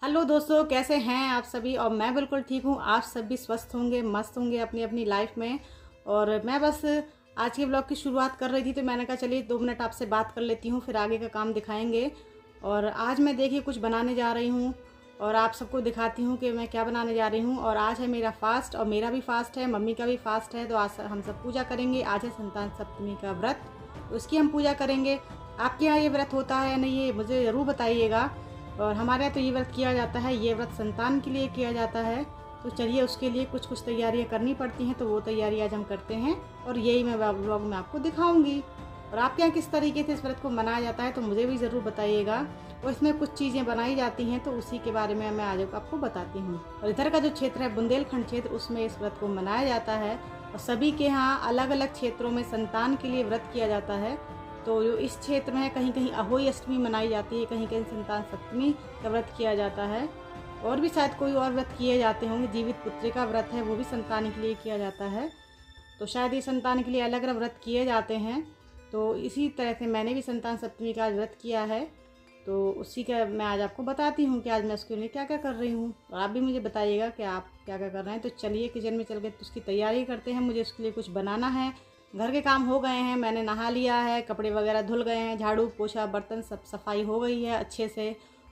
Hello दोस्तों, कैसे हैं आप सभी। और मैं बिल्कुल ठीक हूँ। आप सभी स्वस्थ होंगे, मस्त होंगे अपनी अपनी लाइफ में। और मैं बस आज के ब्लॉग की शुरुआत कर रही थी तो मैंने कहा चलिए 2 मिनट आपसे बात कर लेती हूँ, फिर आगे का काम दिखाएंगे। और आज मैं देखिए कुछ बनाने जा रही हूँ और आप सबको दिखाती हूँ कि मैं क्या बनाने जा रही हूँ। और आज है मेरा फास्ट, और मेरा भी फास्ट है, मम्मी का भी फास्ट है। तो आज हम सब पूजा करेंगे। आज है संतान सप्तमी का व्रत, तो उसकी हम पूजा करेंगे। आपके यहाँ ये व्रत होता है नहीं, ये मुझे ज़रूर बताइएगा। और हमारे यहाँ तो ये व्रत किया जाता है, ये व्रत संतान के लिए किया जाता है। तो चलिए उसके लिए कुछ कुछ तैयारियाँ करनी पड़ती हैं, तो वो तैयारी आज हम करते हैं और यही मैं ब्लॉग में आपको दिखाऊंगी। और आपके यहाँ किस तरीके से इस व्रत को मनाया जाता है तो मुझे भी ज़रूर बताइएगा। और इसमें कुछ चीज़ें बनाई जाती हैं तो उसी के बारे में मैं आज आपको बताती हूँ। और इधर का जो क्षेत्र है बुंदेलखंड क्षेत्र, उसमें इस व्रत को मनाया जाता है। और सभी के यहाँ अलग अलग क्षेत्रों में संतान के लिए व्रत किया जाता है। तो जो इस क्षेत्र में है, कहीं कहीं अहोई अष्टमी मनाई जाती है, कहीं कहीं संतान सप्तमी का व्रत किया जाता है। और भी शायद कोई और व्रत किए जाते होंगे। जीवित पुत्री का व्रत है, वो भी संतान के लिए किया जाता है। तो शायद ये संतान के लिए अलग अलग व्रत किए जाते हैं। तो इसी तरह से मैंने भी संतान सप्तमी का व्रत किया है, तो उसी का मैं आज आपको बताती हूँ कि आज मैं उसके लिए क्या क्या कर रही हूँ। और आप भी मुझे बताइएगा कि आप क्या क्या कर रहे हैं। तो चलिए किचन में चल के उसकी तैयारी करते हैं। मुझे उसके लिए कुछ बनाना है। घर के काम हो गए हैं, मैंने नहा लिया है, कपड़े वगैरह धुल गए हैं, झाड़ू पोछा बर्तन सब सफाई हो गई है अच्छे से।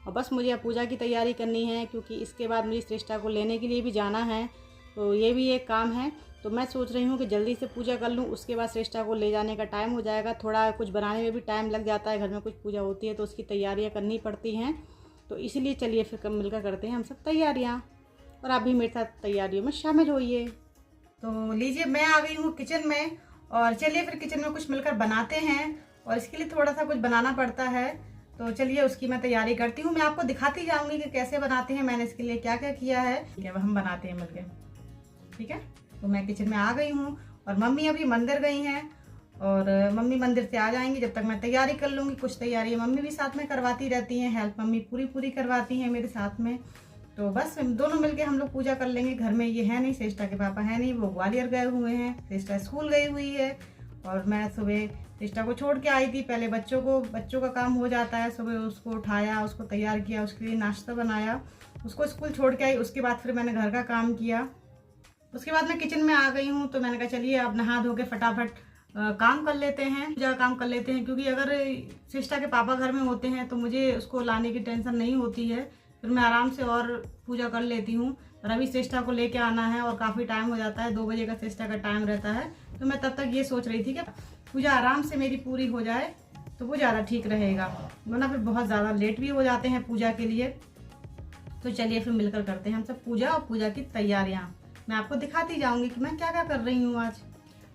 और बस मुझे अब पूजा की तैयारी करनी है, क्योंकि इसके बाद मुझे श्रेष्ठा को लेने के लिए भी जाना है। तो ये भी एक काम है। तो मैं सोच रही हूँ कि जल्दी से पूजा कर लूँ, उसके बाद श्रेष्ठा को ले जाने का टाइम हो जाएगा। थोड़ा कुछ बनाने में भी टाइम लग जाता है, घर में कुछ पूजा होती है तो उसकी तैयारियाँ करनी पड़ती हैं। तो इसीलिए चलिए फिर मिलकर करते हैं हम सब तैयारियाँ। और आप भी मेरे साथ तैयारियों में शामिल होइए। तो लीजिए मैं आ गई हूँ किचन में, और चलिए फिर किचन में कुछ मिलकर बनाते हैं। और इसके लिए थोड़ा सा कुछ बनाना पड़ता है, तो चलिए उसकी मैं तैयारी करती हूँ। मैं आपको दिखाती जाऊंगी कि कैसे बनाते हैं, मैंने इसके लिए क्या क्या किया है। ठीक है, अब हम बनाते हैं मिलकर। ठीक है, तो मैं किचन में आ गई हूँ और मम्मी अभी मंदिर गई हैं। और मम्मी मंदिर से आ जाएंगी, जब तक मैं तैयारी कर लूँगी। कुछ तैयारी मम्मी भी साथ में करवाती रहती हैं, हेल्प मम्मी पूरी पूरी करवाती हैं मेरे साथ में। तो बस दोनों मिलके हम लोग पूजा कर लेंगे। घर में ये है नहीं, श्रेष्ठा के पापा है नहीं, वो ग्वालियर गए हुए हैं, श्रेष्ठा स्कूल गई हुई है। और मैं सुबह श्रेष्ठा को छोड़ के आई थी। पहले बच्चों का काम हो जाता है, सुबह उसको उठाया, उसको तैयार किया, उसके लिए नाश्ता बनाया, उसको स्कूल छोड़ के आई। उसके बाद फिर मैंने घर का काम किया। उसके बाद मैं किचन में आ गई हूँ, तो मैंने कहा चलिए अब नहा धो के फटाफट काम कर लेते हैं, पूजा का काम कर लेते हैं। क्योंकि अगर श्रेष्ठा के पापा घर में होते हैं तो मुझे उसको लाने की टेंशन नहीं होती है, फिर मैं आराम से और पूजा कर लेती हूँ। और अभी श्रेष्ठा को लेके आना है और काफ़ी टाइम हो जाता है, 2 बजे का श्रेष्ठा का टाइम रहता है। तो मैं तब तक ये सोच रही थी कि पूजा आराम से मेरी पूरी हो जाए तो वो ज़्यादा ठीक रहेगा, वरना फिर बहुत ज़्यादा लेट भी हो जाते हैं पूजा के लिए। तो चलिए फिर मिलकर करते हैं हम सब पूजा, और पूजा की तैयारियाँ मैं आपको दिखाती जाऊँगी कि मैं क्या क्या कर रही हूँ आज।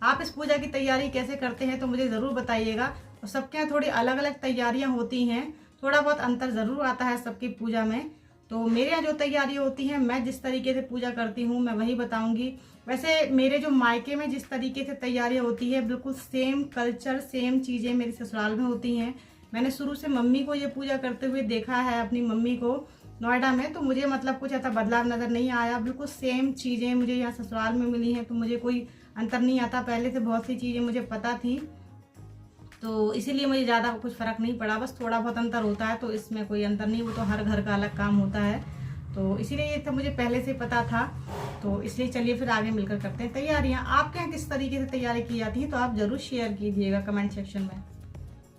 आप इस पूजा की तैयारी कैसे करते हैं तो मुझे ज़रूर बताइएगा। और सबके यहाँ थोड़ी अलग अलग तैयारियाँ होती हैं, थोड़ा बहुत अंतर ज़रूर आता है सबकी पूजा में। तो मेरे यहाँ जो तैयारी होती है, मैं जिस तरीके से पूजा करती हूँ मैं वही बताऊँगी। वैसे मेरे जो मायके में जिस तरीके से तैयारियाँ होती है, बिल्कुल सेम कल्चर, सेम चीज़ें मेरे ससुराल में होती हैं। मैंने शुरू से मम्मी को ये पूजा करते हुए देखा है, अपनी मम्मी को नोएडा में। तो मुझे मतलब कुछ ऐसा बदलाव नज़र नहीं आया, बिल्कुल सेम चीज़ें मुझे यहाँ ससुराल में मिली हैं। तो मुझे कोई अंतर नहीं आता, पहले से बहुत सी चीज़ें मुझे पता थी, तो इसीलिए मुझे ज़्यादा कुछ फ़र्क नहीं पड़ा। बस थोड़ा बहुत अंतर होता है, तो इसमें कोई अंतर नहीं, वो तो हर घर का अलग काम होता है। तो इसीलिए ये तो मुझे पहले से पता था। तो इसलिए चलिए फिर आगे मिलकर करते हैं तैयारियाँ। आपके यहाँ किस तरीके से तैयारी की जाती है तो आप ज़रूर शेयर कीजिएगा कमेंट सेक्शन में।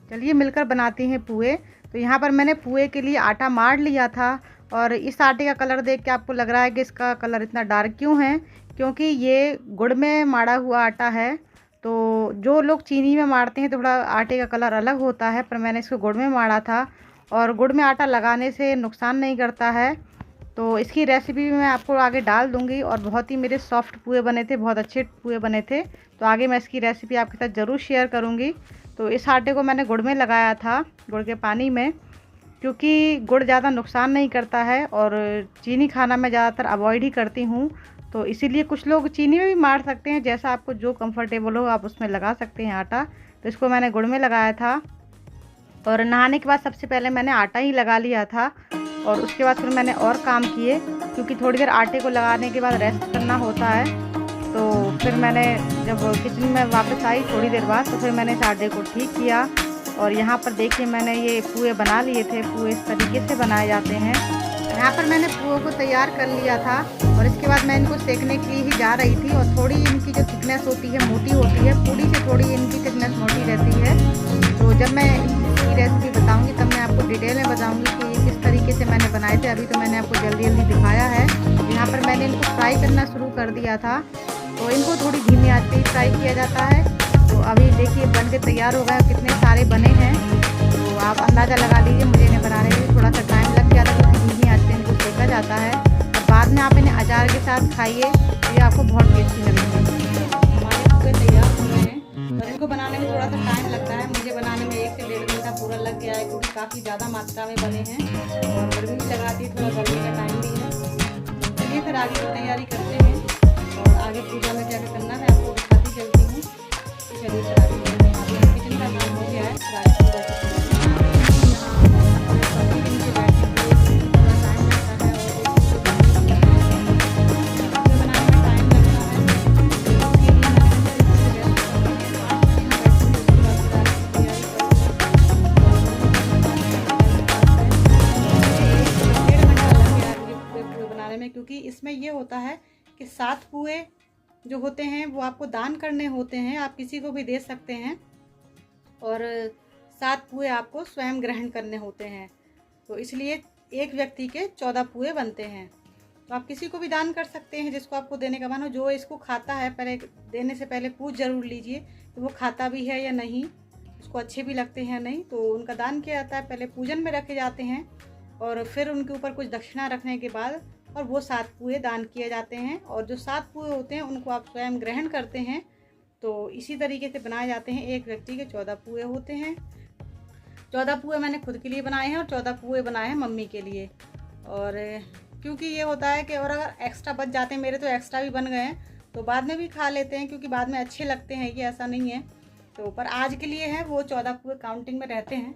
चलिए मिलकर बनाते हैं पुए। तो यहाँ पर मैंने पुए के लिए आटा मार लिया था। और इस आटे का कलर देख के आपको लग रहा है कि इसका कलर इतना डार्क क्यों है, क्योंकि ये गुड़ में माड़ा हुआ आटा है। तो जो लोग चीनी में मारते हैं तो थोड़ा आटे का कलर अलग होता है, पर मैंने इसको गुड़ में मारा था। और गुड़ में आटा लगाने से नुकसान नहीं करता है। तो इसकी रेसिपी मैं आपको आगे डाल दूंगी। और बहुत ही मेरे सॉफ्ट पुए बने थे, बहुत अच्छे पुए बने थे। तो आगे मैं इसकी रेसिपी आपके साथ ज़रूर शेयर करूंगी। तो इस आटे को मैंने गुड़ में लगाया था, गुड़ के पानी में, क्योंकि गुड़ ज़्यादा नुकसान नहीं करता है और चीनी खाना मैं ज़्यादातर अवॉइड ही करती हूँ। तो इसीलिए कुछ लोग चीनी में भी मार सकते हैं, जैसा आपको जो कंफर्टेबल हो आप उसमें लगा सकते हैं आटा। तो इसको मैंने गुड़ में लगाया था। और नहाने के बाद सबसे पहले मैंने आटा ही लगा लिया था, और उसके बाद फिर मैंने और काम किए, क्योंकि थोड़ी देर आटे को लगाने के बाद रेस्ट करना होता है। तो फिर मैंने जब किचन में वापस आई थोड़ी देर बाद, तो फिर मैंने इस आटे को ठीक किया। और यहाँ पर देखिए मैंने ये पुए बना लिए थे। पुए इस तरीके से बनाए जाते हैं। यहाँ पर पर मैंने पुओं को तैयार कर लिया था और इसके बाद मैं इनको सेकने के लिए ही जा रही थी। और थोड़ी इनकी जो थिकनेस होती है मोटी होती है, पूड़ी से थोड़ी इनकी थिकनेस मोटी रहती है। तो जब मैं इसकी रेसिपी बताऊंगी तब मैं आपको डिटेल में बताऊंगी कि ये किस तरीके से मैंने बनाए थे। अभी तो मैंने आपको जल्दी जल्दी दिखाया है। यहाँ पर मैंने इनको फ्राई करना शुरू कर दिया था, तो इनको थोड़ी धीमी आंच पे फ्राई किया जाता है। तो अभी देखिए बन के तैयार हो गए, कितने सारे बने हैं। तो आप अंदाज़ा लगा लीजिए, मुझे इन्हें बनाने में थोड़ा सा टाइम लग गया था क्योंकि धीमी आंच पे इनको सेका जाता है। और बाद में आप इन्हें अचार के साथ खाइए, ये आपको बहुत टेस्टी लगेंगे। हमारे पूरे तैयार हो गए हैं और इनको बनाने में थोड़ा सा टाइम लगता है। मुझे बनाने में 1 से 1.5 घंटा पूरा लग गया है क्योंकि काफ़ी ज़्यादा मात्रा में बने हैं और गर्मी भी लगा दी, थोड़ा गर्मी का टाइम भी है। चलिए फिर आगे की तैयारी करते हैं और आगे पूजा में क्या क्या करना है आपको दिखाती चलती हूँ। चलिए फिर आगे चलते हैं। अभी किचन का काम हो गया है, फिर आगे पूजा का क्योंकि इसमें ये होता है कि 7 पुए जो होते हैं वो आपको दान करने होते हैं, आप किसी को भी दे सकते हैं। और 7 पुए आपको स्वयं ग्रहण करने होते हैं। तो इसलिए एक व्यक्ति के 14 पुए बनते हैं। तो आप किसी को भी दान कर सकते हैं जिसको आपको देने का मन हो। जो इसको खाता है पहले देने से पहले पूछ जरूर लीजिए कि वो खाता भी है या नहीं, उसको अच्छे भी लगते हैं नहीं। तो उनका दान किया जाता है, पहले पूजन में रखे जाते हैं और फिर उनके ऊपर कुछ दक्षिणा रखने के बाद और वो 7 पुए दान किए जाते हैं। और जो 7 पुए होते हैं उनको आप स्वयं ग्रहण करते हैं। तो इसी तरीके से बनाए जाते हैं। एक व्यक्ति के 14 पुए होते हैं। 14 पुए मैंने खुद के लिए बनाए हैं और 14 पुए बनाए हैं मम्मी के लिए। और क्योंकि ये होता है कि और अगर एक्स्ट्रा बच जाते हैं, मेरे तो एक्स्ट्रा भी बन गए हैं, तो बाद में भी खा लेते हैं क्योंकि बाद में अच्छे लगते हैं, ये ऐसा नहीं है। तो पर आज के लिए है वो 14 पुए काउंटिंग में रहते हैं,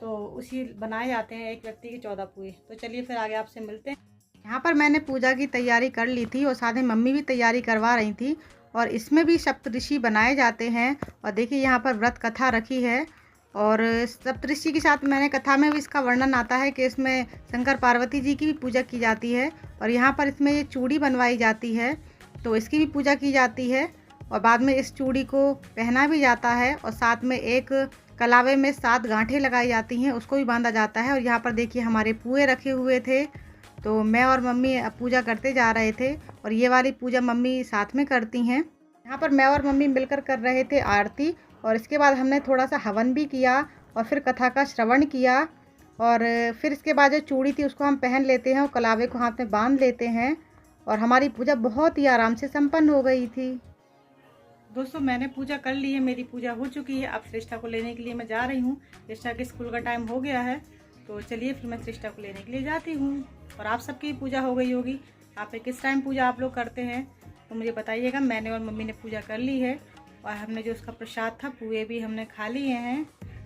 तो उसी बनाए जाते हैं एक व्यक्ति के 14 पुए। तो चलिए फिर आगे आपसे मिलते हैं। यहाँ पर मैंने पूजा की तैयारी कर ली थी और साथ में मम्मी भी तैयारी करवा रही थी। और इसमें भी सप्तऋषि बनाए जाते हैं। और देखिए यहाँ पर व्रत कथा रखी है और सप्तऋषि के साथ मैंने कथा में भी इसका वर्णन आता है कि इसमें शंकर पार्वती जी की भी पूजा की जाती है। और यहाँ पर इसमें ये चूड़ी बनवाई जाती है, तो इसकी भी पूजा की जाती है। और बाद में इस चूड़ी को पहना भी जाता है और साथ में एक कलावे में 7 गांठें लगाई जाती हैं, उसको भी बांधा जाता है। और यहाँ पर देखिए हमारे पुए रखे हुए थे, तो मैं और मम्मी पूजा करते जा रहे थे और ये वाली पूजा मम्मी साथ में करती हैं। यहाँ पर मैं और मम्मी मिलकर कर रहे थे आरती और इसके बाद हमने थोड़ा सा हवन भी किया और फिर कथा का श्रवण किया। और फिर इसके बाद जो चूड़ी थी उसको हम पहन लेते हैं और कलावे को हाथ में बांध लेते हैं और हमारी पूजा बहुत ही आराम से संपन्न हो गई थी। दोस्तों मैंने पूजा कर ली है, मेरी पूजा हो चुकी है। अब श्रेष्ठा को लेने के लिए मैं जा रही हूँ। श्रेष्ठा के स्कूल का टाइम हो गया है, तो चलिए फिर मैं श्रेष्ठा को लेने के लिए जाती हूँ। और आप सबकी पूजा हो गई होगी। आप किस टाइम पूजा आप लोग करते हैं तो मुझे बताइएगा। मैंने और मम्मी ने पूजा कर ली है और हमने जो उसका प्रसाद था पुए भी हमने खा लिए हैं।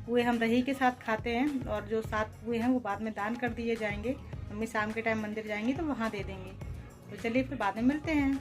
पुए हम दही के साथ खाते हैं और जो 7 पुए हैं वो बाद में दान कर दिए जाएंगे। मम्मी शाम के टाइम मंदिर जाएंगी तो वहाँ दे देंगे। तो चलिए फिर बाद में मिलते हैं।